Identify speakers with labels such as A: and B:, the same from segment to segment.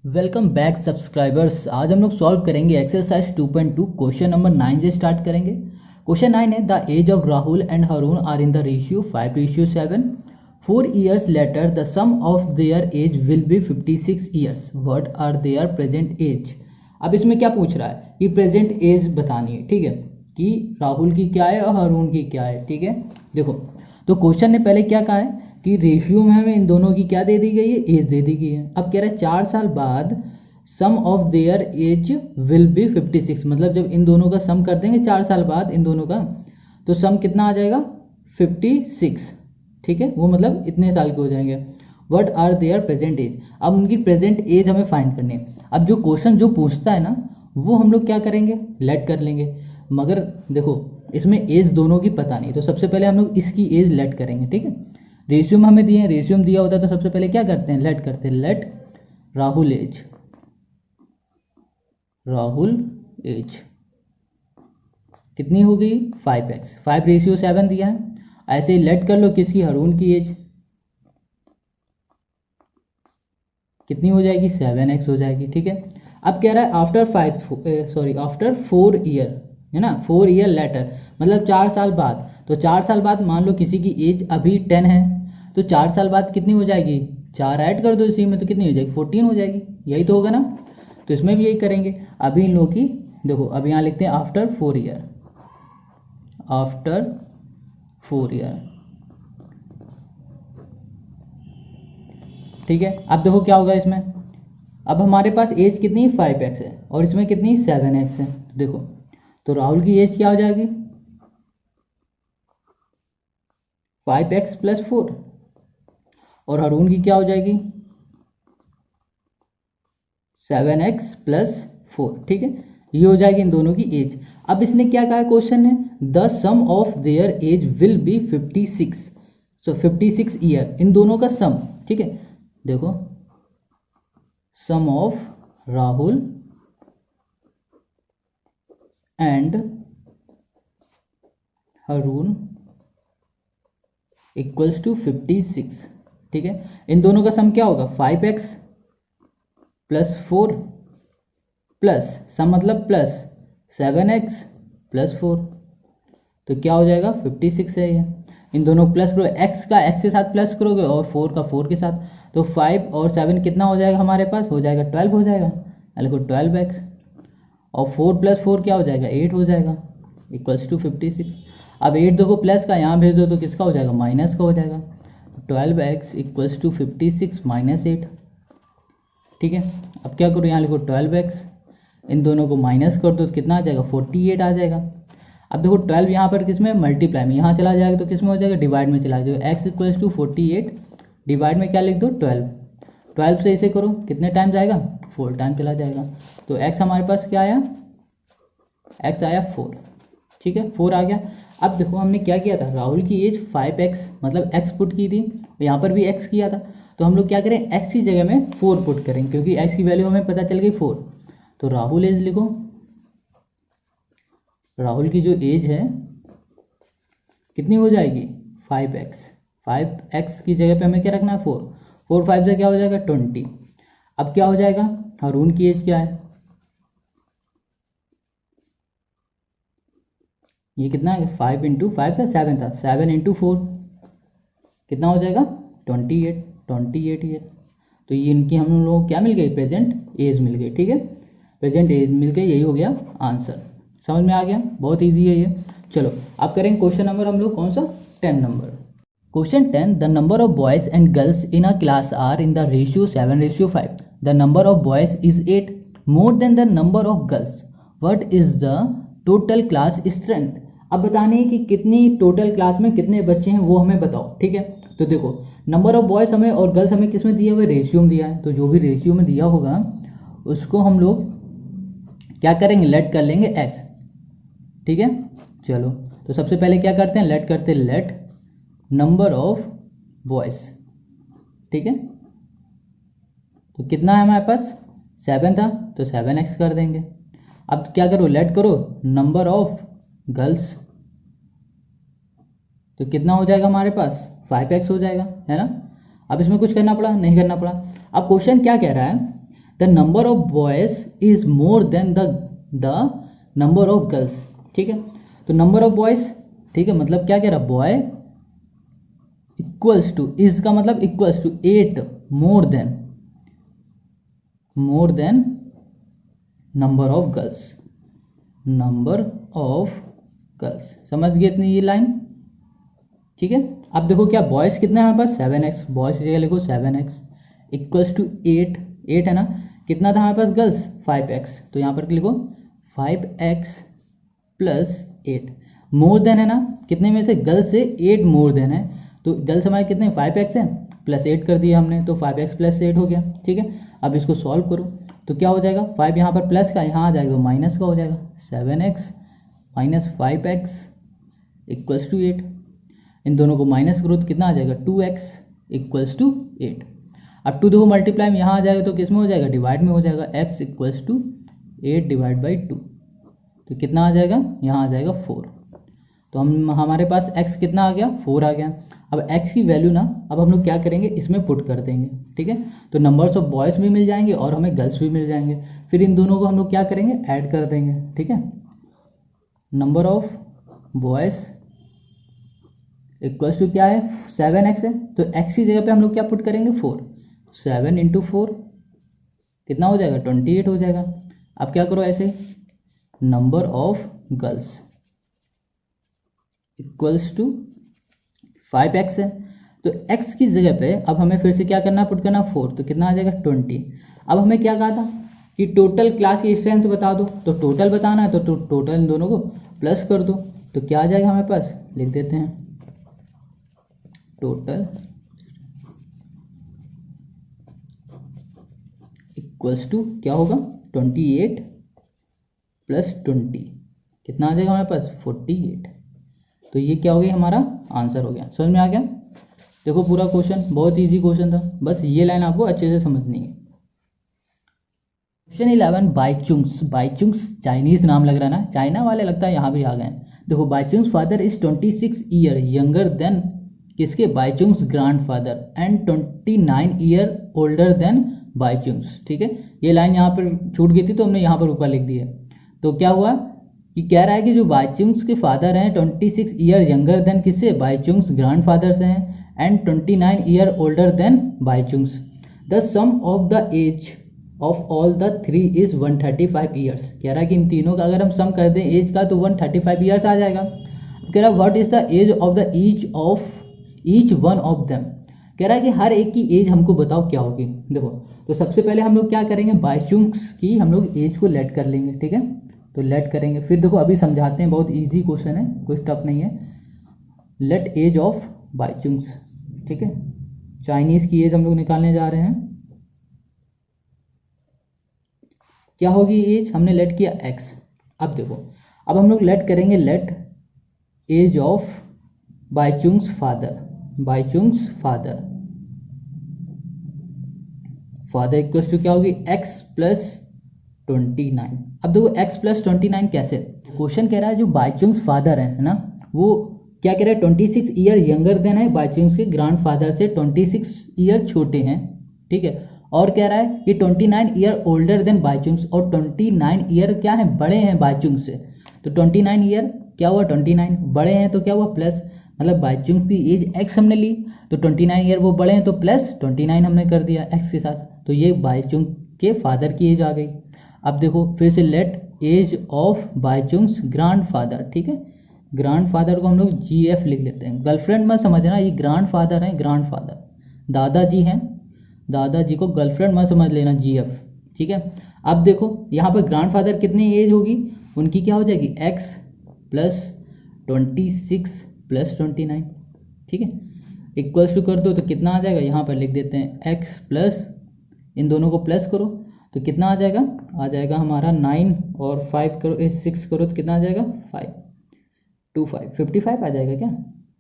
A: Welcome back subscribers. आज हम लोग सॉल्व करेंगे एक्सरसाइज 2.2 क्वेश्चन नंबर 9 से स्टार्ट करेंगे। क्वेश्चन 9 है the age of Rahul and Haroon are in the ratio 5:7। 4 years later the sum of their age will be 56 years. What are their present age? अब इसमें क्या पूछ रहा है कि प्रेजेंट एज बतानी है, ठीक है, कि राहुल की क्या है और हरून की क्या है। ठीक है, देखो तो क्वेश्चन ने पहले क्या कहा है कि रेशियो में हमें इन दोनों की क्या दे दी गई है, एज दे दी गई है। अब कह रहा है 4 साल बाद sum of their age will be 56, मतलब जब इन दोनों का सम कर देंगे 4 साल बाद इन दोनों का, तो सम कितना आ जाएगा 56। ठीक है, वो मतलब इतने साल के हो जाएंगे। What are their present age, अब उनकी प्रेजेंट एज हमें फाइंड करनी है। अब जो क्वेश्चन जो पूछता है ना, वो हम लोग क्या करेंगे, लेट कर लेंगे। मगर देखो इसमें एज दोनों की पता नहीं, तो सबसे पहले हम लोग इसकी एज लेट करेंगे। ठीक है, रेशियो में हमें दिए हैं, रेशियो में दिया होता है तो सबसे पहले क्या करते हैं, लेट करते हैं। Let Rahul age, Rahul age कितनी हो गई 5x, 5:7 दिया है। ऐसे ही लेट कर लो किसकी, हरून की एज कितनी हो जाएगी 7x हो जाएगी। ठीक है, अब कह रहा है आफ्टर 4 ईयर, है ना, 4 ईयर लेटर मतलब 4 साल बाद। तो 4 साल बाद मान लो किसी की एज अभी 10 है, तो 4 साल बाद कितनी हो जाएगी, 4 ऐड कर दो इसी में तो कितनी हो जाएगी 14 हो जाएगी। यही तो होगा ना, तो इसमें भी यही करेंगे। अभी इन लोगों की देखो, अब यहाँ लिखते हैं आफ्टर 4 ईयर, आफ्टर 4 ईयर। ठीक है, अब देखो क्या होगा इसमें, अब हमारे पास एज कितनी 5x है और इसमें कितनी 7x है। तो देखो, तो राहुल की एज क्या हो जाएगी 5x + 4 और हरून की क्या हो जाएगी 7x + 4। ठीक है, ये हो जाएगी इन दोनों की एज। अब इसने क्या कहा क्वेश्चन ने, the sum of their age will be 56। So 56 year इन दोनों का सम। ठीक है, देखो sum of Rahul and Haroon equals to 56। ठीक है, इन दोनों का सम क्या होगा 5x + 4 प्लस सम मतलब प्लस 7x + 4, तो क्या हो जाएगा 56 है ये। इन दोनों प्लस करो, x का x के साथ प्लस करोगे और 4 का 4 के साथ, तो 5 और 7 कितना हो जाएगा हमारे पास, हो जाएगा 12 हो जाएगा। देखो 12x और 4 + 4 क्या हो जाएगा 8 हो जाएगा, इक्वल्स टू 56। अब 8 देखो प्लस का यहाँ भेज दो तो किसका हो जाएगा, माइनस का हो जाएगा। 12x equals to 56 - 8। ठीक है, अब क्या करो, यहाँ लिखो 12x, इन दोनों को माइनस कर दो तो कितना आ जाएगा 48 आ जाएगा। अब देखो 12 यहाँ पर किस में, मल्टीप्लाई में, यहाँ चला जाएगा तो किस में हो जाएगा, डिवाइड में चला जाएगा। x इक्वल्स टू 48 डिवाइड में क्या लिख दो 12, 12 से इसे करो कितने टाइम जाएगा 4 टाइम चला जाएगा। तो x हमारे पास क्या आया, x आया 4। ठीक है, 4 आ गया। अब देखो हमने क्या किया था, राहुल की एज 5x मतलब x पुट की थी, यहाँ पर भी x किया था, तो हम लोग क्या करें x की जगह में 4 पुट करें, क्योंकि x की वैल्यू हमें पता चल गई 4। तो राहुल एज लिखो, राहुल की जो एज है कितनी हो जाएगी 5x, 5x की जगह पे हमें क्या रखना है 4, 4 5 से क्या हो जाएगा 20। अब क्या हो जाएगा, हरून की एज क्या है, ये कितना है 5 × 5 था 7 था, 7 × 4 कितना हो जाएगा 28, 28 ईयर। तो ये इनकी हम लोगों को क्या मिल गई, प्रेजेंट एज मिल गई। ठीक है, प्रेजेंट एज मिल गई, यही हो गया आंसर। समझ में आ गया, बहुत इजी है ये। चलो अब करेंगे क्वेश्चन नंबर हम लोग कौन सा, 10 number. Question 10, the number of boys and girls in a class are in the ratio 7:5। The number of boys is 8 more than the number of girls. What is the total class strength. अब बताने है कि कितनी total class में कितने बच्चे हैं वो हमें बताओ। ठीक है, तो देखो नंबर ऑफ बॉयज हमें और गर्ल्स हमें किस में दिया हुआ है, रेशियो में दिया है। तो जो भी रेशियो में दिया होगा उसको हम लोग क्या करेंगे, लेट कर लेंगे x। ठीक है, चलो तो सबसे पहले क्या करते हैं, लेट करते हैं, लेट नंबर ऑफ बॉयज। ठीक है, तो कितना है हमारे पास 7 था, तो 7x कर देंगे। अब क्या करो, लेट करो नंबर ऑफ गर्ल्स, तो कितना हो जाएगा हमारे पास 5x हो जाएगा, है ना। अब इसमें कुछ करना पड़ा, नहीं करना पड़ा। अब क्वेश्चन क्या कह रहा है, the number of boys is more than the number of girls. ठीक है, तो नंबर ऑफ बॉयज, ठीक है, मतलब क्या कह रहा, बॉय इक्वल्स टू, इज का मतलब equals to 8 more than number of girls, number of girls. समझ गए इतनी ये लाइन? ठीक है, अब देखो क्या बॉयज कितने हैं हमारे पास, 7x, बॉयज की जगह लिखो 7x इक्वल्स टू 8 है ना, कितना था हमारे पास गर्ल्स 5x, तो यहाँ पर लिखो 5x प्लस 8, मोर देन है ना, कितने में से गर्ल्स से 8 मोर देन है, तो गर्ल्स हमारे कितने 5x है, प्लस 8 कर दिया हमने, तो 5x प्लस 8 हो गया। ठीक है, अब इसको सॉल्व करो तो क्या हो जाएगा, 5 यहाँ पर प्लस का, यहाँ आ जाएगा माइनस का हो जाएगा, 7x minus 5x equals to 8, इन दोनों को माइनस करो तो कितना आ जाएगा 2x इक्वल्स टू 8। अब 2 देखो मल्टीप्लाई में यहाँ आ जाएगा तो किस में हो जाएगा, डिवाइड में हो जाएगा, x equals to 8 divide by 2, तो कितना आ जाएगा, यहाँ आ जाएगा 4, तो हमारे पास x कितना आ गया 4 आ गया। अब x की वैल्यू ना अब हम लोग क्या करेंगे, इसमें पुट कर देंगे। ठीक है, तो नंबर्स ऑफ बॉयज़ भी मिल जाएंगे और हमें गर्ल्स भी मिल जाएंगे, फिर इन दोनों को हम लोग क्या करेंगे, ऐड कर देंगे। ठीक है, number of boys equals to क्या है 7x है, तो x की जगह पे हम लोग क्या पुट करेंगे 4, 7 इंटू 4 कितना हो जाएगा 28 हो जाएगा। अब क्या करो ऐसे, number of girls equals to 5x है, तो x की जगह पे अब हमें फिर से क्या करना, पुट करना 4, तो कितना आ जाएगा 20। अब हमें क्या कहा था कि टोटल क्लास की स्ट्रेंथ बता दो, तो टोटल बताना है तो टोटल इन दोनों को प्लस कर दो, तो क्या आ जाएगा हमारे पास, लिख देते हैं टोटल इक्वल्स टू क्या होगा 28 प्लस 20 कितना आ जाएगा हमारे पास 48। तो ये क्या हो गया, हमारा आंसर हो गया। समझ में आ गया? देखो पूरा क्वेश्चन बहुत इजी क्वेश्चन था, बस ये लाइन आपको अच्छे से समझनी है। क्वेश्चन 11, बाइचुंग्स चाइनीज नाम लग रहा है ना, चाइना वाले लगता है यहाँ भी आ गए। देखो Baichung's father is 26 year younger than किसके, Baichung's grandfather, and 29 year older than Baichung's. ठीक है, ये लाइन यहाँ पर छूट गई थी तो हमने यहाँ पर ऊपर लिख दी है। तो क्या हुआ कि कह रहा है कि जो बाइचुंग्स के फादर हैं 26 ईयर यंगर देन किससे, बाइचुंग्स ग्रैंडफादर से हैं, and 29 year older than Baichung's. The sum of the age of all the 3 is 135 years. कह रहा है कि इन तीनों का अगर हम सम कर दें एज का तो 135 ईयर्स आ जाएगा। कह रहा है what is the age of the each one of them. कह रहा है कि हर एक की एज हमको बताओ क्या होगी। देखो तो सबसे पहले हम लोग क्या करेंगे, बाइचुंग्स की हम लोग एज को लेट कर लेंगे। ठीक है, तो लेट करेंगे, फिर देखो अभी समझाते हैं, बहुत इजी क्वेश्चन है, कुछ टफ नहीं है। लेट एज ऑफ बाइचुंग्स, ठीक है, चाइनीज की एज हम लोग निकालने जा रहे हैं। क्या होगी एज, हमने लेट किया x। अब देखो अब हम लोग लेट करेंगे, let age of Baichung's father equals to क्या होगी x प्लस 29। अब देखो x प्लस 29 कैसे, क्वेश्चन कह रहा है जो बाइचुंग्स फादर है ना, वो क्या कह रहा है 26 ईयर यंगर देन है, बाइचुंग्स के ग्रैंडफादर से 26 ईयर छोटे हैं। ठीक है, और कह रहा है कि 29 ईयर ओल्डर देन बाइचुंग्स, और 29 ईयर क्या है, बड़े हैं बाइचुंग्स से। तो 29 ईयर क्या हुआ 29 बड़े हैं, तो क्या हुआ प्लस, मतलब बाइचुंग्स की एज x हमने ली तो 29 ईयर वो बड़े हैं तो प्लस 29 हमने कर दिया x के साथ, तो ये बाइचुंग के फादर की एज आ गई। अब देखो फिर से late age of Bhaichung's grandfather. ठीक है, ग्रैंडफादर को हम लोग GF लिख लेते हैं, गर्लफ्रेंड मत समझना, ये ग्रैंडफादर है, ग्रैंडफादर दादाजी हैं, दादाजी को गर्लफ्रेंड मत समझ लेना GF। ठीक है, अब देखो यहाँ पर ग्रैंडफादर कितनी एज होगी, उनकी क्या हो जाएगी x प्लस 26 प्लस 29। ठीक है, इक्वल्स टू कर दो तो कितना आ जाएगा, यहाँ पर लिख देते हैं x प्लस, इन दोनों को प्लस करो तो कितना आ जाएगा हमारा 9 और 5 करो 6 करो तो कितना आ जाएगा 5 2 5 55 आ जाएगा। क्या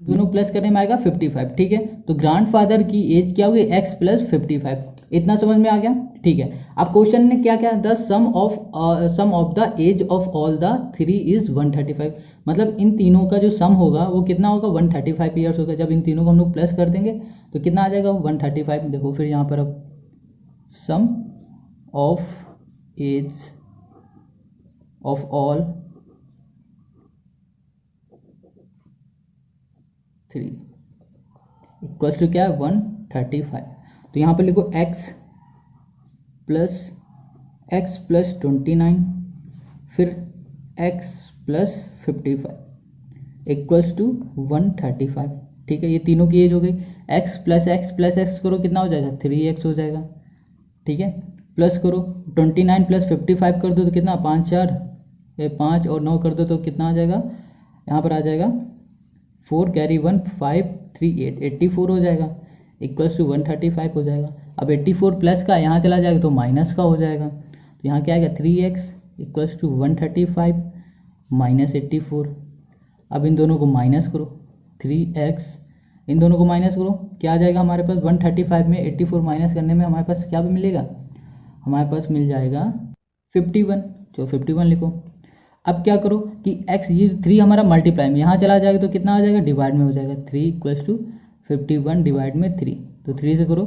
A: दोनों प्लस करने में आएगा 55। ठीक है, तो ग्रैंडफादर की एज क्या होगी x प्लस 55। इतना समझ में आ गया? ठीक है, अब क्वेश्चन ने क्या क्या, the sum of the age of all the 3 is 135, मतलब इन तीनों का जो सम होगा वो कितना होगा 135 ईयर्स होगा। जब इन तीनों को हम लोग प्लस कर देंगे तो कितना आ जाएगा 135। देखो फिर यहाँ पर अब sum of age of all 3 equals to क्या है 135। तो यहाँ पर लिखो x प्लस 29 फिर x प्लस 55 इक्वल्स टू 135। ठीक है, ये तीनों की एज हो गई। x प्लस x करो कितना हो जाएगा 3x हो जाएगा। ठीक है, प्लस करो 29 प्लस 55 कर दो तो कितना 5 4 5 और 9 कर दो तो कितना आ जाएगा, यहाँ पर आ जाएगा 4 कैरी 1 5 3 8 84 हो जाएगा इक्वल्स टू 135 हो जाएगा। अब 84 प्लस का यहाँ चला जाएगा तो माइनस का हो जाएगा, तो यहाँ क्या आएगा 3x इक्वल्स टू 135 माइनस 84। अब इन दोनों को माइनस करो 3x, इन दोनों को माइनस करो क्या आ जाएगा हमारे पास 135 में 84 माइनस करने में हमारे पास क्या भी मिलेगा, हमारे पास मिल जाएगा 51। तो 51 लिखो। अब क्या करो कि x ये 3 हमारा मल्टीप्लाई में यहाँ चला जाएगा तो कितना आ जाएगा डिवाइड में हो जाएगा 3 इक्वल्स टू 51 डिवाइड में 3। तो 3 से करो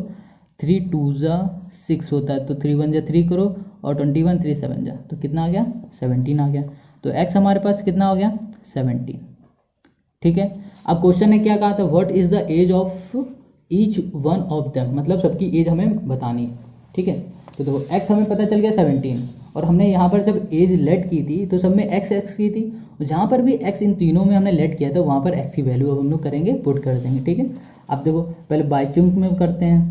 A: 3 2 जा 6 होता है तो 3 1 जा 3 करो और 21 3 7 जा तो कितना आ गया 17 आ गया। तो x हमारे पास कितना हो गया 17। ठीक है, अब क्वेश्चन ने क्या कहा था what is the age of each one of them, मतलब सबकी एज हमें बतानी है। ठीक है, तो देखो x हमें पता चल गया 17 और हमने यहाँ पर जब एज लेट की थी तो सब में x की थी, जहाँ पर भी x इन तीनों में हमने लेट किया था वहाँ पर x की वैल्यू अब हम लोग करेंगे पुट कर देंगे। ठीक है, अब देखो पहले बाई चंक में करते हैं।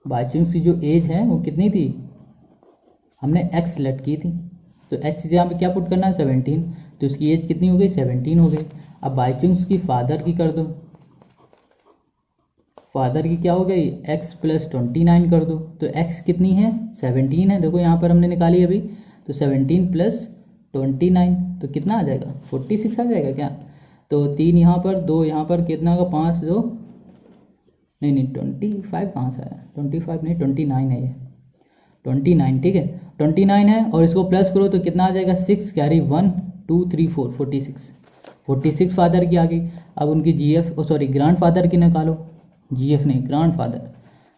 A: बाई चंक की जो एज है वो कितनी थी, हमने x लेट की थी तो x यहाँ पे क्या पुट करना है 17, तो इसकी एज कितनी हो गई 17 हो गई। अब बाई चंक्स की फादर की कर दो, फादर की क्या हो गई x प्लस 29 कर दो तो x कितनी है 17 है, देखो यहाँ पर हमने निकाली अभी तो 17 प्लस 29 तो कितना आ जाएगा 46 आ जाएगा क्या। तो 3 यहाँ पर 2 यहाँ पर कितना होगा 5 2 नहीं 25 कहाँ से आया 25 नहीं 29 है ये 29। ठीक है 29 है और इसको प्लस करो तो कितना आ जाएगा 6 कैरी 1 2 3 4 46 फादर की आ गई। अब उनकी जीएफ सॉरी ग्रैंड फादर की निकालो, जीएफ नहीं ग्रैंड फादर,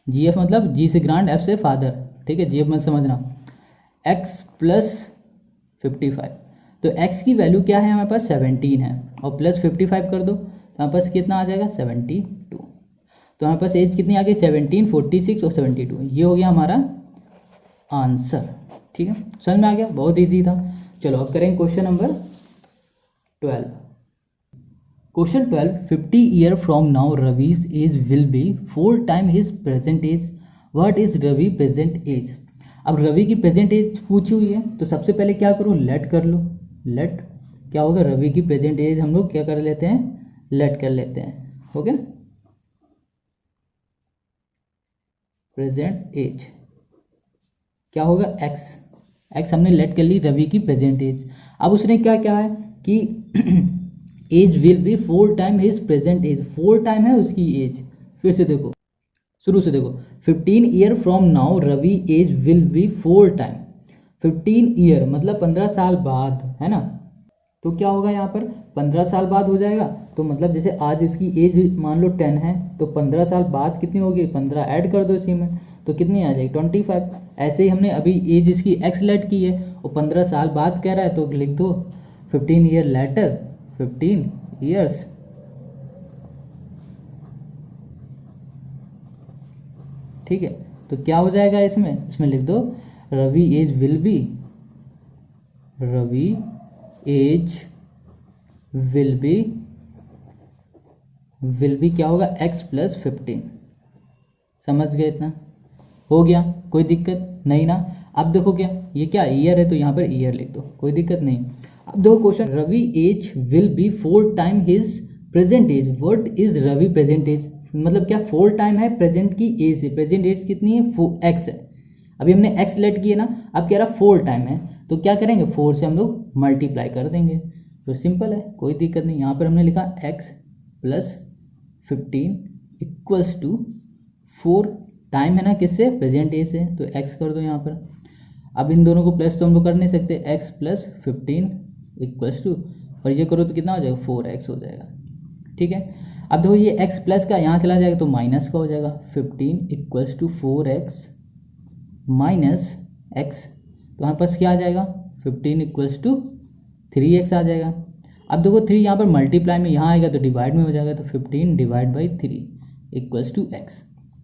A: जीएफ मतलब जी से ग्रैंड एफ से फादर। ठीक है, जीएफ मत समझना। x प्लस 55 तो x की वैल्यू क्या है हमारे पास 17 है और प्लस 55 कर दो तो हमारे पास कितना आ जाएगा 72। तो हमारे पास एज कितनी आ गई 17 46 और 72, ये हो गया हमारा आंसर। ठीक है, समझ में आ गया, बहुत इजी था। चलो अब करेंगे question number 12। Question 12 50 year from now Ravi's age will be 4 time his present age, what is Ravi present age. अब रवि की प्रेजेंट एज पूछी हुई है तो सबसे पहले क्या करो लेट कर लो, लेट क्या होगा रवि की प्रेजेंट एज हम लोग क्या कर लेते हैं लेट कर लेते हैं। हो गया प्रेजेंट एज क्या होगा x हमने लेट कर ली रवि की प्रेजेंट एज। अब उसने क्या क्या है कि age will be 4 time his present age, 4 time है उसकी एज। फिर से देखो शुरू से देखो 15 year from now Ravi age will be 4 time, 15 year मतलब 15 साल बाद है ना, तो क्या होगा यहाँ पर 15 साल बाद हो जाएगा। तो मतलब जैसे आज इसकी एज मान लो 10 है तो 15 साल बाद कितनी होगी 15 ऐड कर दो इसी में तो कितनी आ जाएगी 25। ऐसे ही हमने अभी एज इसकी एक्स लेट की है और 15 साल बाद कह रहा है तो लिख दो 15 ईयर लेटर 15 ईयर्स। ठीक है, तो क्या हो जाएगा इसमें लिख दो Ravi age will be, Ravi age will be क्या होगा x प्लस 15। समझ गए, इतना हो गया, कोई दिक्कत नहीं ना। अब देखो क्या ये क्या ईयर है तो यहाँ पर ईयर लिख दो, कोई दिक्कत नहीं। अब दो question Ravi age will be 4 time his present age, what is Ravi present age, मतलब क्या 4 टाइम है प्रेजेंट की एज है, प्रेजेंट एज कितनी है x है। अभी हमने x लेट किया ना, अब कह रहा 4 टाइम है तो क्या करेंगे 4 से हम लोग मल्टीप्लाई कर देंगे तो सिंपल है, कोई दिक्कत नहीं। यहाँ पर हमने लिखा x plus 15 equals to 4 time है ना किससे प्रेजेंट एज से तो x कर दो यहाँ पर। अब इन दोनों को प्लस तो हम लोग कर नहीं सकते, x प्लस 15 इक्वल्स टू और ये करो तो कितना हो जाएगा 4x हो जाएगा। ठीक है, अब देखो ये x प्लस का यहाँ चला जाएगा तो माइनस का हो जाएगा, 15 equals to 4x minus x, तो हमारे पास क्या आ जाएगा 15 इक्वल्स टू 3x आ जाएगा। अब देखो 3 यहाँ पर मल्टीप्लाई में यहाँ आएगा तो डिवाइड में हो जाएगा, तो 15 divide by 3 equals to x,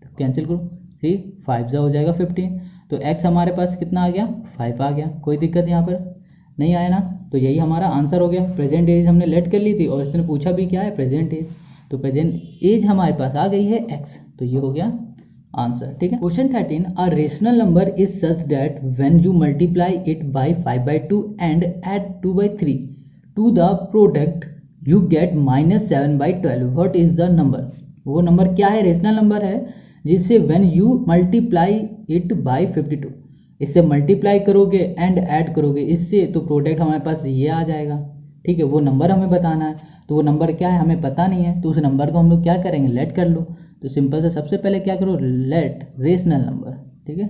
A: तो कैंसिल करो, 3 5 जा हो जाएगा 15, तो x हमारे पास कितना आ गया 5 आ गया। कोई दिक्कत यहाँ पर नहीं आया ना, तो यही हमारा आंसर हो गया। प्रेजेंट एज हमने लेट कर ली थी और इसने पूछा भी क्या है प्रेजेंट एज, तो प्रेजेंट एज हमारे पास आ गई है x, तो ये हो गया आंसर। ठीक है। Question 13, a rational number is such that when you multiply it by 5/2 and add 2/3 to the product you get -7/12, what is the number. वो नंबर क्या है, रेशनल नंबर है जिससे when you multiply it by 52, इससे multiply करोगे and add करोगे इससे, तो प्रोडक्ट हमारे पास ये आ जाएगा। ठीक है, वो नंबर हमें बताना है, तो वो नंबर क्या है हमें पता नहीं है, तो उस नंबर को हम लोग क्या करेंगे लेट कर लो। तो सिंपल से सबसे पहले क्या करो, लेट रेशनल नंबर। ठीक है,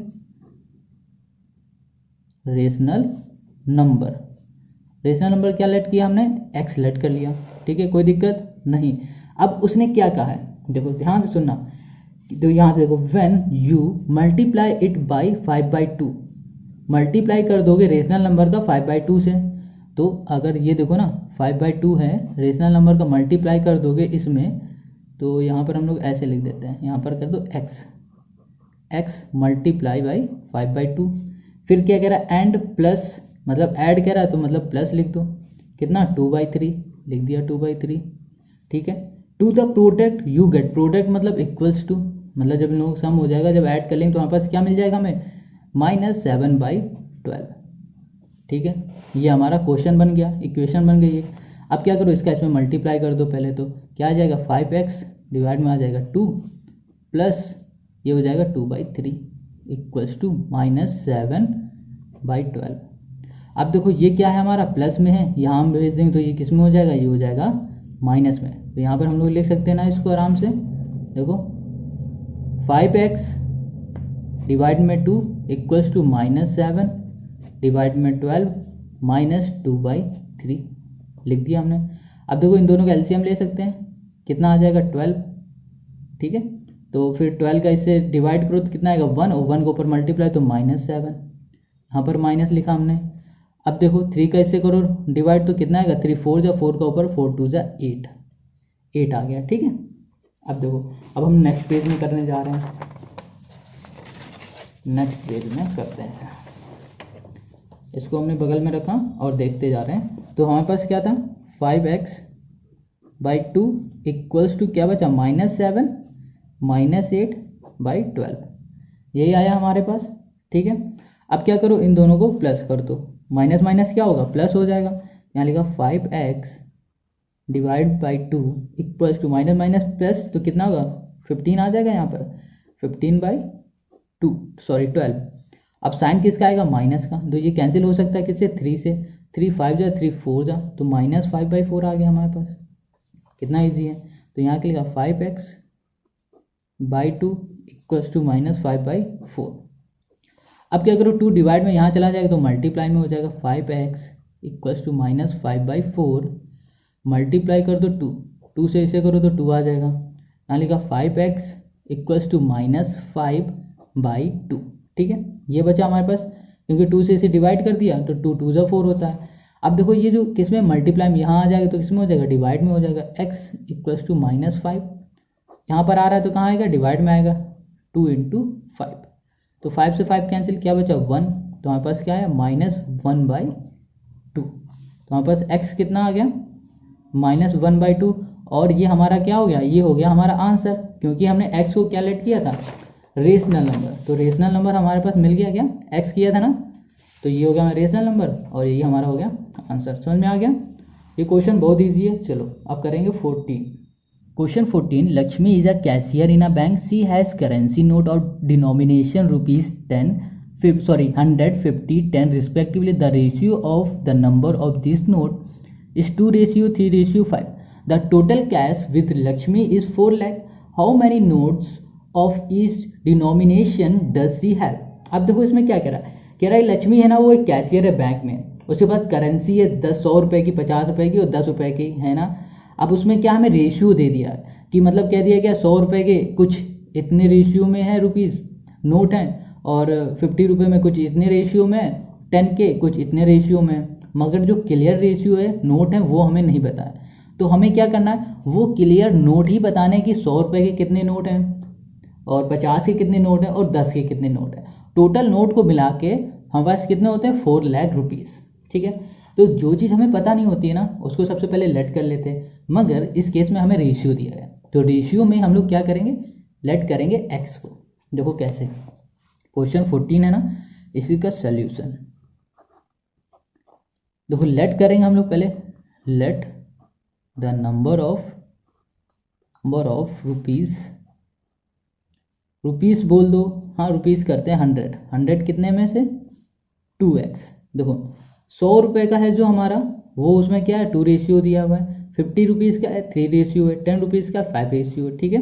A: रेशनल नंबर, रेशनल नंबर क्या लेट किया हमने, x लेट कर लिया। ठीक है, कोई दिक्कत नहीं। अब उसने क्या कहा है, देखो ध्यान से सुनना, तो यहाँ से देखो when you multiply it by 5/2, multiply कर दोगे रेशनल नंबर का 5/2 से, तो अगर ये देखो ना 5/2 है, रेशनल नंबर का मल्टीप्लाई कर दोगे इसमें, तो यहाँ पर हम लोग ऐसे लिख देते हैं, यहाँ पर कर दो x मल्टीप्लाई बाई 5/2, फिर क्या कह रहा है एंड प्लस, मतलब ऐड कह रहा है तो मतलब प्लस लिख दो, कितना 2/3 लिख दिया 2/3। ठीक है, to the product you get, product मतलब इक्वल्स टू, मतलब जब इन लोगों का सम हो जाएगा, जब ऐड कर लेंगे तो हमारे पास क्या मिल जाएगा हमें -7/12। ठीक है, ये हमारा क्वेश्चन बन गया, इक्वेशन बन गई है। अब क्या करो, इसका इसमें मल्टीप्लाई कर दो पहले, तो क्या आ जाएगा 5x डिवाइड में आ जाएगा 2 प्लस ये हो जाएगा 2/3 इक्वल्स टू -7/12। अब देखो ये क्या है हमारा प्लस में है, यहाँ हम भेज देंगे तो ये किस में हो जाएगा, ये हो जाएगा माइनस में, तो यहाँ पर हम लोग लिख सकते हैं ना इसको आराम से, देखो 5x डिवाइड में 2 इक्वल्स टू -7 डिवाइड में 12 -2/3 लिख दिया हमने। अब देखो इन दोनों का एलसीएम ले सकते हैं, कितना आ जाएगा 12। ठीक है, तो फिर 12 का इससे डिवाइड करो तो कितना आएगा 1, और 1 के ऊपर मल्टीप्लाई तो -7, यहाँ पर माइनस लिखा हमने। अब देखो 3 का इससे करो डिवाइड तो कितना आएगा 3 4 जा 4 का ऊपर 4 2 जा 8 आ गया। ठीक है, अब देखो अब हम नेक्स्ट पेज में करने जा रहे हैं, नेक्स्ट पेज में करते हैं, इसको हमने बगल में रखा और देखते जा रहे हैं। तो हमारे पास क्या था 5x/2 इक्वल्स टू क्या बचा -7 -8/12, यही आया हमारे पास। ठीक है, अब क्या करो इन दोनों को प्लस कर दो, माइनस माइनस क्या होगा प्लस हो जाएगा, यहाँ लिखा 5x divide by 2 equals to minus minus plus, तो कितना होगा 15 आ जाएगा यहाँ पर 12। अब साइन किसका आएगा माइनस का, तो ये कैंसिल हो सकता है किससे 3 से, 3 5 जा 3 4 जा, तो -5/4 आ गया हमारे पास, कितना इजी है। तो यहाँ के लिखा 5x/2 इक्वल्स टू -5/4। अब क्या करो 2 डिवाइड में यहाँ चला जाएगा तो मल्टीप्लाई में हो जाएगा, 5x इक्वल्स टू -5/4 मल्टीप्लाई कर दो 2 से इसे करो तो 2 आ जाएगा, यहाँ लिखा 5x इक्वल्स टू -5/2। ठीक है, ये बचा हमारे पास, क्योंकि 2 से इसे डिवाइड कर दिया तो 2 2 जा 4 होता है। अब देखो ये जो किस में मल्टीप्लाई में यहाँ आ जाएगा तो किस में हो जाएगा डिवाइड में हो जाएगा, x इक्वल्स टू -5 यहाँ पर आ रहा है तो कहाँ आएगा डिवाइड में आएगा, 2 × 5, तो 5 से 5 कैंसिल, क्या बचा 1, तो हमारे पास क्या है -1/2, तो हमारे पास x कितना आ गया -1/2, और ये हमारा क्या हो गया, ये हो गया हमारा आंसर, क्योंकि हमने x को क्या लेट किया था रेशनल नंबर, तो रेशनल नंबर हमारे पास मिल गया, क्या x किया था ना, तो ये हो गया हमारा रेशनल नंबर और यही हमारा हो गया आंसर। समझ में आ गया, ये क्वेश्चन बहुत ईजी है। चलो अब करेंगे 14। Question 14, Lakshmi is a cashier in a bank, she has currency note और denomination ₹10, 100, 50, 10 respectively. The ratio of the number of this note is 2:3:5. The total cash with Lakshmi is 4 lakh. How many notes of each denomination does she have? अब देखो इसमें क्या कह रहा है लक्ष्मी है ना वो एक कैशियर है बैंक में, उसके पास करेंसी है 100 रुपये की, 50 रुपये की और 10 रुपये की है ना। अब उसमें क्या हमें रेशियो दे दिया है कि मतलब कह दिया गया 100 रुपये के कुछ इतने रेशियो में है रुपीज़ नोट हैं, और 50 रुपये में कुछ इतने रेशियो में, 10 के कुछ इतने रेशियो में, मगर जो क्लियर रेशियो है नोट है वो हमें नहीं पता है। तो हमें क्या करना है, वो क्लियर नोट ही बताने कि 100 रुपये के कितने नोट हैं और 50 के कितने नोट हैं और 10 के कितने नोट हैं। टोटल नोट को मिला के हमारे पास कितने होते हैं, 4 लाख रुपीज़। ठीक है, तो जो चीज़ हमें पता नहीं होती है ना उसको सबसे पहले लेट कर लेते हैं, मगर इस केस में हमें रेशियो दिया है तो रेशियो में हम लोग क्या करेंगे, लेट करेंगे एक्स को। देखो कैसे, क्वेश्चन 14 है ना, इसी का सॉल्यूशन देखो, लेट करेंगे हम लोग पहले, late the number of rupees बोल दो, हाँ रुपीज़ करते हैं 100 कितने में से 2x। देखो 100 रुपये का है जो हमारा, वो उसमें क्या है 2 रेशियो दिया हुआ है, 50 रुपीज़ का है 3 रेशियो है, 10 रुपीज़ का 5 रेशियो है। ठीक है,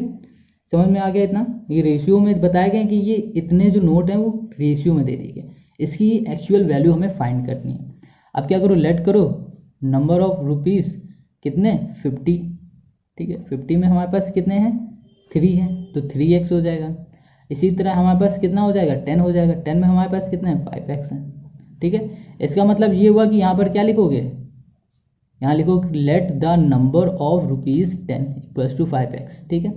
A: समझ में आ गया इतना। ये रेशियो में बताया गया कि ये इतने जो नोट हैं वो रेशियो में दे दिए गए, इसकी एक्चुअल वैल्यू हमें फाइंड करनी है। अब क्या करो, लेट करो नंबर ऑफ रुपीज़ कितने 50। ठीक है, 50 में हमारे पास कितने हैं 3 हैं तो 3x हो जाएगा। इसी तरह हमारे पास कितना हो जाएगा 10 हो जाएगा, 10 में हमारे पास कितने हैं 5x हैं। ठीक है, इसका मतलब ये हुआ कि यहाँ पर क्या लिखोगे, यहाँ लिखोगे let the number of rupees 10 equals to 5x। ठीक है,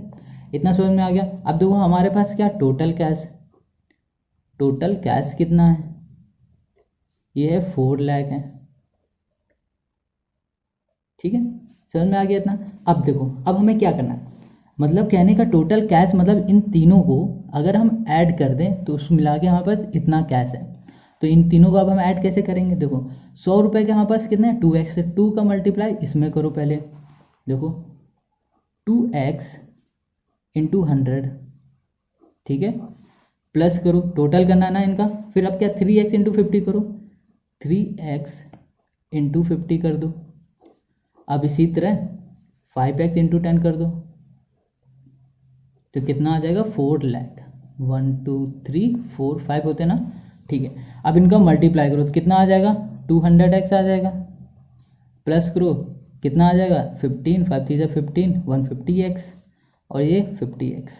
A: इतना समझ में आ गया। अब देखो हमारे पास क्या टोटल कैश कितना है, ये है 4 लाख है। ठीक है, समझ में आ गया इतना। अब देखो, अब हमें क्या करना है, मतलब कहने का टोटल कैश मतलब इन तीनों को अगर हम ऐड कर दें तो उस मिला के हमारे पास इतना कैश है। तो इन तीनों को अब हम ऐड कैसे करेंगे, देखो 100 रुपये के हमारे पास कितने हैं 2x से 2 का मल्टीप्लाई इसमें करो पहले, देखो 2x इंटू 100। ठीक है, प्लस करो, टोटल करना है ना इनका, फिर अब क्या 3x इंटू 50 करो, 3x इंटू 50 कर दो। अब इसी तरह 5x इंटू 10 कर दो, तो कितना आ जाएगा 4 लाख। 1 2 3 4 5 होते ना। ठीक है, अब इनका मल्टीप्लाई करो तो कितना आ जाएगा 200x आ जाएगा, प्लस करो कितना आ जाएगा 15, 5 3 15 150x, और ये 50x,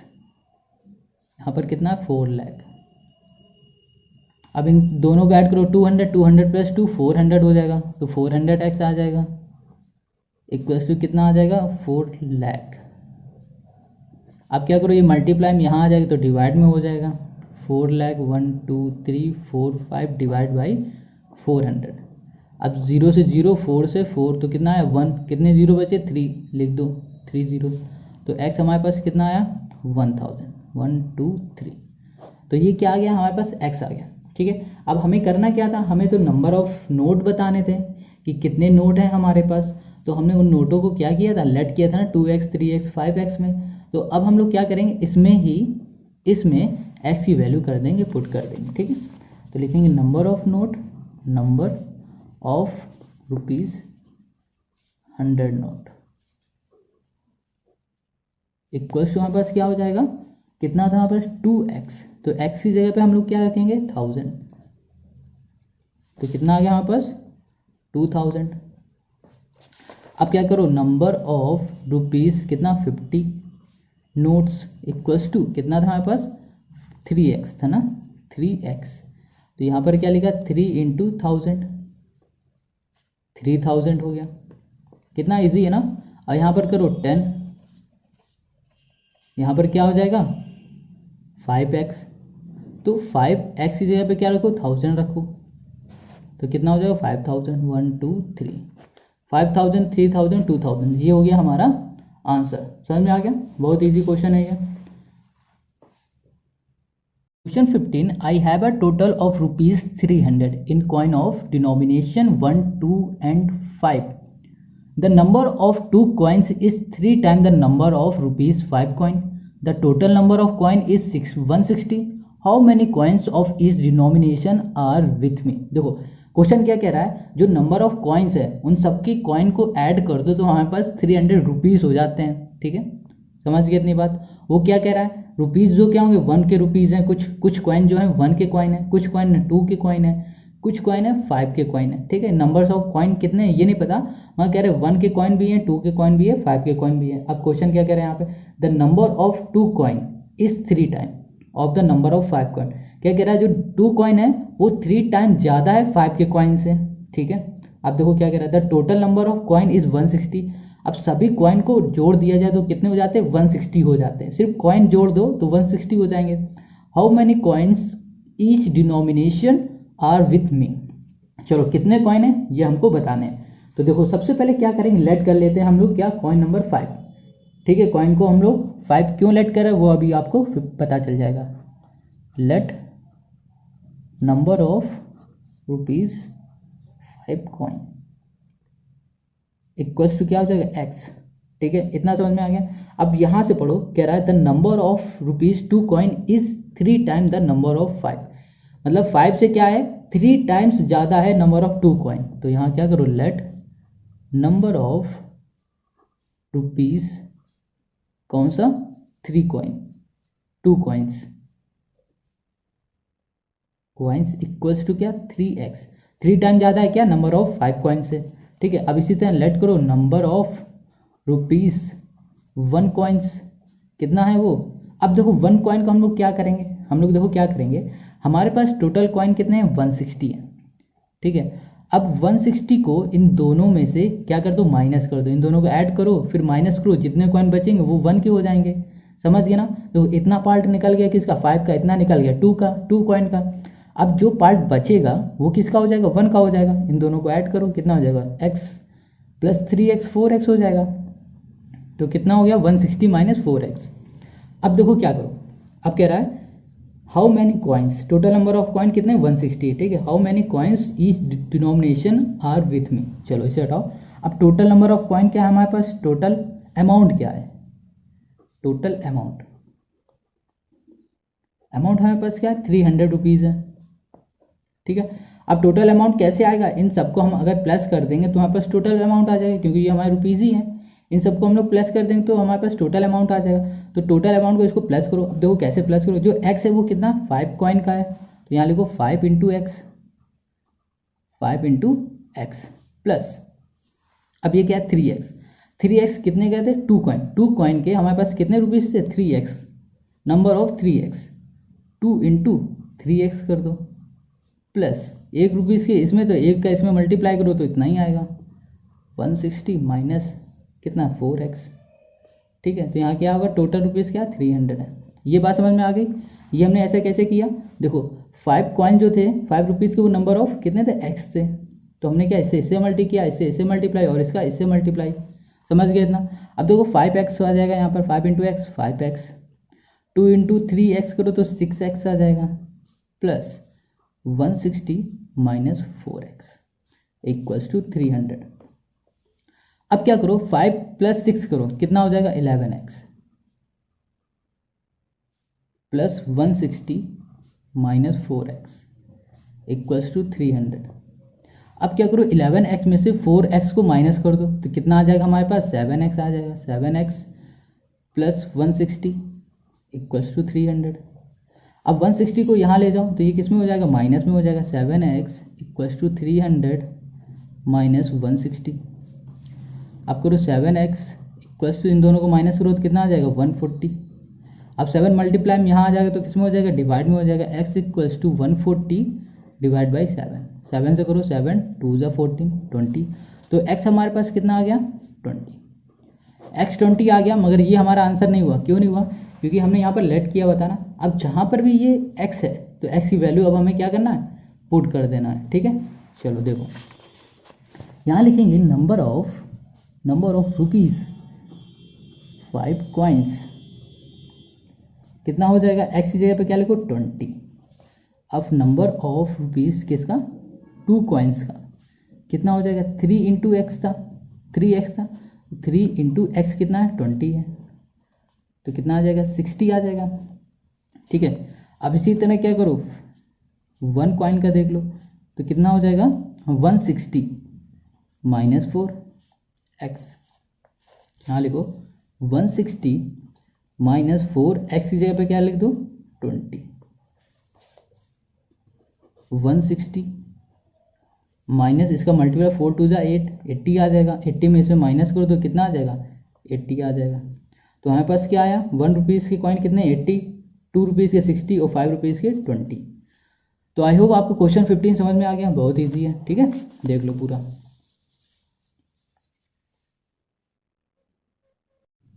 A: यहाँ पर कितना 4 लाख। अब इन दोनों को ऐड करो 200 प्लस 2 400 हो जाएगा, तो 400x आ जाएगा इक्वल्स टू कितना आ जाएगा 4 लाख। अब क्या करो, ये मल्टीप्लाई में यहाँ आ जाएगा तो डिवाइड में हो जाएगा, 4 लाख 1 2 3 4 5 डिवाइड बाई 400। अब 0 से 0 4 से 4 तो कितना आया 1, कितने 0 बचे 3, लिख दो 3 0, तो x हमारे पास कितना आया 1000। 1 2 3, तो ये क्या आ गया हमारे पास x आ गया। ठीक है, अब हमें करना क्या था, हमें तो नंबर ऑफ नोट बताने थे कि कितने नोट हैं हमारे पास। तो हमने उन नोटों को क्या किया था, लेट किया था ना 2x 3x 5x में। तो अब हम लोग क्या करेंगे, इसमें x की वैल्यू कर देंगे, पुट कर देंगे। ठीक है, तो लिखेंगे number of rupees 100 note equals to हमारे पास क्या हो जाएगा, कितना था हमारे पास 2x, तो x की जगह पे हम लोग क्या रखेंगे 1000, तो कितना आ गया हमारे पास 2000। अब क्या करो, नंबर ऑफ रुपीज़ कितना 50 नोट्स इक्वल्स टू कितना था हमारे पास 3x था ना, 3x, तो यहाँ पर क्या लिखा 3 इंटू 1000, 3000 हो गया। कितना इजी है ना। और यहाँ पर करो 10, यहाँ पर क्या हो जाएगा 5x, तो 5x की जगह पे क्या रखो 1000 रखो, तो कितना हो जाएगा 5000। 1 2 3 5000 3000 2000, ये हो गया हमारा आंसर। समझ में आ गया, बहुत इजी क्वेश्चन है ये। Question 15, I have a total of rupees 300 in coin of denomination 1 2 and 5। The number of 2 coins is 3 times the number of rupees 5 coin. The total number of coin is 160. How many coins of each denomination are with me? देखो question क्या कह रहा है, जो number of coins है उन सबकी coin को ऐड कर दो तो हमारे पास 300 रुपीज़ हो जाते हैं। ठीक है, समझ गए इतनी बात। वो क्या कह रहा है, रुपीज़ जो क्या होंगे 1 के रुपीज़ हैं, कुछ कॉइन जो है 1 के कॉइन है, कुछ कॉइन 2 के कॉइन है, कुछ कॉइन है 5 के कॉइन है, ठीक है। नंबर्स ऑफ कॉइन कितने हैं ये नहीं पता, वहाँ कह रहे हैं 1 के कॉइन भी है, 2 के कॉइन भी है, 5 के कॉइन भी है। अब क्वेश्चन क्या कह रहे हैं यहाँ पे, the number of 2 coin is 3 time of the number of 5 coin. क्या कह रहा है, जो 2 कॉइन है वो 3 टाइम ज़्यादा है 5 के कॉइन से, ठीक है। अब देखो क्या कह रहा है, the total number of coin is 160। अब सभी कॉइन को जोड़ दिया जाए तो कितने हो जाते हैं, 160 हो जाते हैं। सिर्फ कॉइन जोड़ दो तो 160 हो जाएंगे। How many coins each denomination are with me. चलो कितने कॉइन है ये हमको बताने हैं। तो देखो सबसे पहले क्या करेंगे, लेट कर लेते हैं हम लोग क्या, कॉइन नंबर 5, ठीक है। कॉइन को हम लोग 5 क्यों लेट कर रहे हैं वो अभी आपको पता चल जाएगा। Let number of rupees 5 coin equals to क्या हो जाएगा, एक्स, ठीक है। इतना समझ में आ गया। अब यहां से पढ़ो, कह रहा है the number of rupees 2 coin is 3 time the number of 5। मतलब 5 से क्या है, 3 टाइम्स ज़्यादा है नंबर ऑफ 2 कॉइन। तो यहाँ क्या करो, लेट नंबर ऑफ रुपीज कौन सा 3 कॉइन 2 कॉइन्स इक्वल्स टू क्या 3x। 3 टाइम ज़्यादा है क्या नंबर ऑफ 5 कॉइन से, ठीक है। अब इसी तरह लेट करो नंबर ऑफ रुपीज 1 कॉइन्स कितना है वो। अब देखो 1 कॉइन को हम लोग क्या करेंगे, हम लोग देखो क्या करेंगे, हमारे पास टोटल कॉइन कितने हैं 160 है, ठीक है। अब 160 को इन दोनों में से क्या कर दो, माइनस कर दो, इन दोनों को ऐड करो फिर माइनस करो, जितने कॉइन बचेंगे वो 1 के हो जाएंगे। समझ गए ना। तो इतना पार्ट निकल गया किसका, 5 का, इतना निकल गया 2 का, 2 कॉइन का। अब जो पार्ट बचेगा वो किसका हो जाएगा, 1 का हो जाएगा। इन दोनों को ऐड करो कितना हो जाएगा, x प्लस 3x 4x हो जाएगा। तो कितना हो गया 160 माइनस 4x। अब देखो क्या करो, अब कह रहा है how many coins, total number of coin कितने 160, ठीक है। How many coins each denomination are with me. चलो इसे हटाओ। अब टोटल नंबर ऑफ कॉइन क्या है हमारे पास, टोटल अमाउंट क्या है, टोटल अमाउंट हमारे पास क्या है 300 रुपीज़ है, ठीक है। अब टोटल अमाउंट कैसे आएगा, इन सबको हम अगर प्लस कर देंगे तो हमारे पास टोटल अमाउंट आ जाएगा, क्योंकि ये हमारे रुपीज़ ही हैं। इन सबको हम लोग प्लस कर देंगे तो हमारे पास टोटल अमाउंट आ जाएगा। तो टोटल अमाउंट को इसको प्लस करो। अब देखो कैसे प्लस करो, जो एक्स है वो कितना 5 कॉइन का है, तो यहाँ लिखो 5 into x, 5 into x plus, अब ये क्या है 3x। 3x कितने गए थे 2 कॉइन, 2 कॉइन के हमारे पास कितने रुपीज़ थे 3x, number of 3x, 2 into 3x कर दो प्लस 1 रुपीज़ के इसमें, तो 1 का इसमें मल्टीप्लाई करो तो इतना ही आएगा 160 माइनस कितना 4x, ठीक है। तो यहाँ क्या होगा टोटल रुपीज़ क्या 300 है। ये बात समझ में आ गई। ये हमने ऐसे कैसे किया, देखो 5 कॉइन जो थे 5 रुपीज़ के वो नंबर ऑफ कितने थे x थे, तो हमने क्या इससे मल्टी किया, इससे मल्टीप्लाई और इसका इससे मल्टीप्लाई। समझ गए इतना। अब देखो 5x आ जाएगा यहाँ पर, 5 into x 5x, 2 into 3x करो तो 6x आ जाएगा plus 160 minus 4x equals to 300। अब क्या करो 5 प्लस 6 करो कितना हो जाएगा 11x plus 160 minus 4x equals to 300। अब क्या करो 11x में से 4x को माइनस कर दो तो कितना आ जाएगा हमारे पास 7x आ जाएगा, 7x प्लस 160 इक्वल्स टू 300। अब 160 को यहाँ ले जाओ तो ये किस में हो जाएगा, माइनस में हो जाएगा, 7x इक्वल्स टू 300 माइनस 160। अब करो 7x इक्वल्स टू इन दोनों को माइनस करो तो कितना आ जाएगा 140। अब 7 मल्टीप्लाई में यहाँ आ जाएगा तो किस में हो जाएगा, डिवाइड में हो जाएगा, x equals to 140 divide by 7। 7 से करो 7 2 ज़ा 14 20, तो x हमारे पास कितना आ गया 20, x 20 आ गया। मगर ये हमारा आंसर नहीं हुआ, क्यों नहीं हुआ, क्योंकि हमने यहाँ पर लेट किया बताना। अब जहाँ पर भी ये x है तो x की वैल्यू अब हमें क्या करना है, पुट कर देना है, ठीक है। चलो देखो यहाँ लिखेंगे नंबर ऑफ रुपीज़ 5 कॉइन्स कितना हो जाएगा, x की जगह पे क्या लिखो 20। अब नंबर ऑफ रुपीज़ किसका 2 कॉइन्स का कितना हो जाएगा 3 इंटू एक्स था, 3x था, 3 इंटू एक्स कितना है 20 है, तो कितना आ जाएगा 60 आ जाएगा, ठीक है। अब इसी तरह क्या करो 1 कॉइन का देख लो तो कितना हो जाएगा 160 माइनस 4x, यहाँ लिखो 160 माइनस 4x की जगह पे क्या लिख दो 20, 160 माइनस इसका मल्टीप्लाई 4 2 जा 8, 80 आ जाएगा। 80 में इसमें माइनस करो तो कितना आ जाएगा, 80 आ जाएगा। तो हमारे पास क्या आया, 1 रुपीज़ के कॉइन कितने 80, 2 रुपीज़ के 60 और 5 रुपीज़ के 20। तो आई होप आपको क्वेश्चन 15 समझ में आ गया, बहुत ईजी है, ठीक है, देख लो पूरा।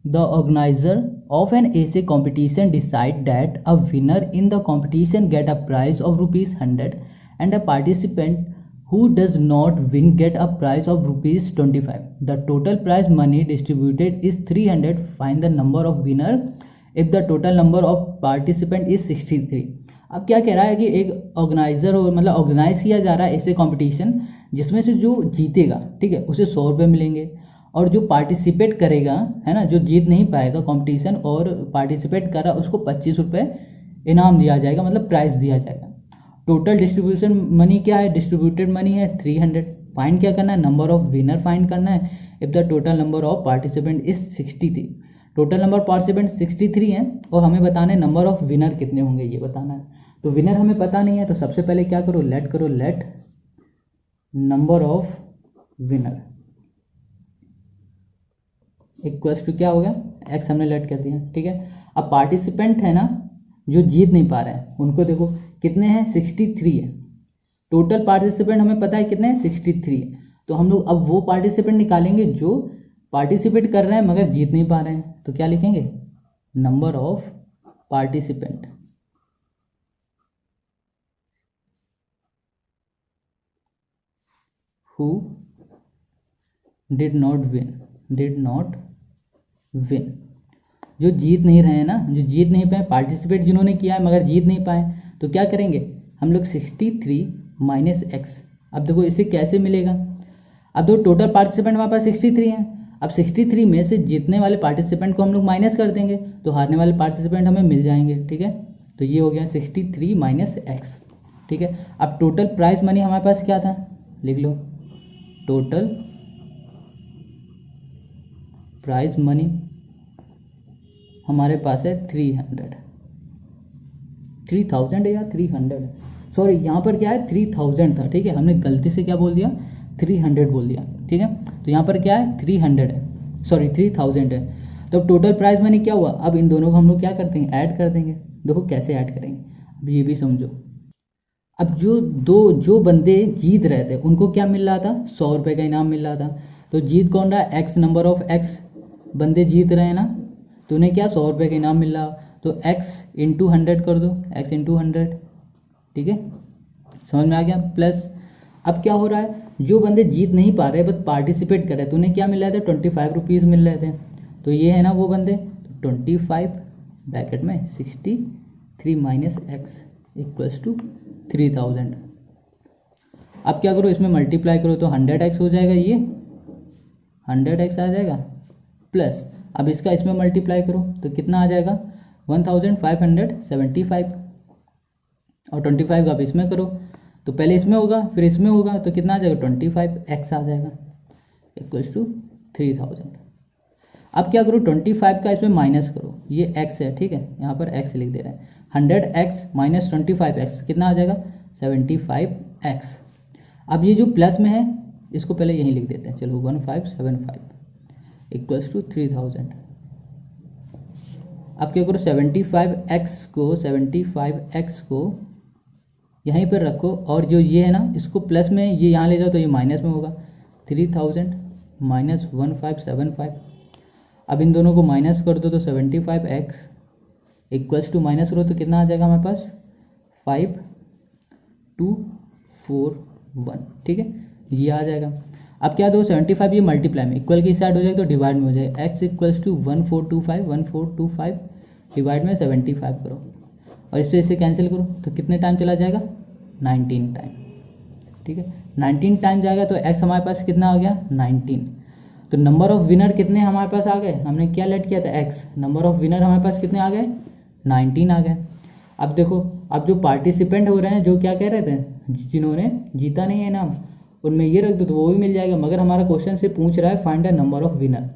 A: The organizer of an essay competition decide that a winner in the competition get a prize of rupees 100 and a participant who does not win get a prize of rupees 25. The total prize money distributed is 300. Find the number of winner if the total number of participant is 63. अब क्या कह रहा है कि एक organiser हो, मतलब organise किया जा रहा है ऐसे कंपटीशन जिसमें से जो जीतेगा, ठीक है, उसे 100 रुपये मिलेंगे, और जो पार्टिसिपेट करेगा, है ना, जो जीत नहीं पाएगा कंपटीशन और पार्टिसिपेट कर रहा, उसको 25 रुपये इनाम दिया जाएगा, मतलब प्राइज दिया जाएगा। टोटल डिस्ट्रीब्यूशन मनी क्या है, डिस्ट्रीब्यूटेड मनी है 300। फाइंड क्या करना है, नंबर ऑफ विनर फाइंड करना है if the total number of participant is 63। Total number participant 63 है और हमें बताना है नंबर ऑफ विनर कितने होंगे, ये बताना है। तो विनर हमें पता नहीं है, तो सबसे पहले क्या करो, let number of winner equals to क्या हो गया, एक्स हमने लेट कर दिया, ठीक है। अब पार्टिसिपेंट है ना जो जीत नहीं पा रहे हैं, उनको देखो कितने हैं, 63 है। टोटल पार्टिसिपेंट हमें पता है कितने हैं, 63 है। तो हम लोग अब वो पार्टिसिपेंट निकालेंगे जो पार्टिसिपेट कर रहे हैं मगर जीत नहीं पा रहे हैं। तो क्या लिखेंगे, number of participant who did not win, जो जीत नहीं रहे हैं ना, जो जीत नहीं पाए, पार्टिसिपेट जिन्होंने किया है मगर जीत नहीं पाए, तो क्या करेंगे हम लोग 63 माइनस एक्स। अब देखो इसे कैसे मिलेगा, अब देखो टोटल पार्टिसिपेंट हमारे पास 63 हैं। अब 63 में से जीतने वाले पार्टिसिपेंट को हम लोग माइनस कर देंगे तो हारने वाले पार्टिसिपेंट हमें मिल जाएंगे, ठीक है। तो ये हो गया 63 माइनस एक्स, ठीक है। अब टोटल प्राइज मनी हमारे पास क्या था, लिख लो, टोटल प्राइज मनी हमारे पास है 3000 या 300, सॉरी यहाँ पर क्या है 3000 था, ठीक है, हमने गलती से क्या बोल दिया 300 बोल दिया, ठीक है। तो यहाँ पर क्या है 300 है, सॉरी 3000 है। तो अब टोटल प्राइज मनी क्या हुआ, अब इन दोनों को हम लोग क्या करते हैं, ऐड कर देंगे। देखो कैसे ऐड करेंगे, अब ये भी समझो। अब जो बंदे जीत रहे थे उनको क्या मिल रहा था, 100 रुपये का इनाम मिल रहा था। तो जीत कौन रहा है, एक्स, नंबर ऑफ एक्स बंदे जीत रहे हैं ना, तो उन्हें क्या 100 रुपये का इनाम मिल रहा। तो x इंटू 100 कर दो, x इंटू 100, ठीक है, समझ में आ गया। प्लस अब क्या हो रहा है, जो बंदे जीत नहीं पा रहे बस पार्टिसिपेट कर रहे तो उन्हें क्या मिल रहे थे, 25 रुपीज़ मिल रहे थे। तो ये है ना वो बंदे, 25 ब्रैकेट में 63 माइनस एक्स इक्वल्स टू 3000। अब क्या करो, इसमें मल्टीप्लाई करो तो 100x हो जाएगा, ये 100x आ जाएगा। प्लस अब इसका इसमें मल्टीप्लाई करो तो कितना आ जाएगा, 1575, और 25 का अब इसमें करो तो पहले इसमें होगा फिर इसमें होगा तो कितना आ जाएगा, 25x आ जाएगा इक्वल्स टू 3000। अब क्या करो, 25 का इसमें माइनस करो, ये x है, ठीक है, यहाँ पर x लिख दे रहे हैं। 100x माइनस 25x कितना आ जाएगा, 75x। अब ये जो प्लस में है इसको पहले यहीं लिख देते हैं, चलो 1575 इक्वल्स टू 3000। अब क्या करो, 75x को यहीं पर रखो, और जो ये है ना इसको प्लस में ये यहाँ ले जाओ तो ये माइनस में होगा, 3000 माइनस 1575। अब इन दोनों को माइनस कर दो तो 75x इक्वल्स टू माइनस करो तो कितना आ जाएगा हमारे पास, 5241, ठीक है, ये आ जाएगा। अब क्या दो, 75 ये मल्टीप्लाई में, इक्वल की साइड हो जाएगा तो डिवाइड में हो जाएगा, x इक्वल्स टू 1425 डिवाइड में 75 करो, और इससे इसे कैंसिल करो तो कितने टाइम चला जाएगा, 19 टाइम, ठीक है, 19 टाइम जाएगा तो x हमारे पास कितना हो गया, 19। तो नंबर ऑफ विनर कितने हमारे पास आ गए, हमने क्या लेट किया था x, नंबर ऑफ विनर हमारे पास कितने आ गए, 19 आ गए। अब देखो, अब जो पार्टिसिपेंट हो रहे हैं, जो क्या कह रहे थे, जिन्होंने जीता नहीं है इनाम, उनमें ये रख दो तो वो भी मिल जाएगा, मगर हमारा क्वेश्चन से पूछ रहा है find the number of winner,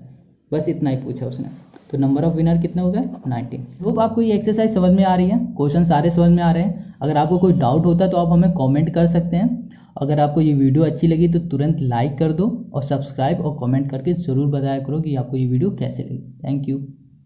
A: बस इतना ही पूछा उसने। तो नंबर ऑफ विनर कितने हो गए, 19। होप आपको ये एक्सरसाइज समझ में आ रही है, क्वेश्चन सारे समझ में आ रहे हैं। अगर आपको कोई डाउट होता है तो आप हमें कमेंट कर सकते हैं, अगर आपको ये वीडियो अच्छी लगी तो तुरंत लाइक कर दो और सब्सक्राइब और कमेंट करके ज़रूर बताया करो कि आपको ये वीडियो कैसे लगी। Thank you.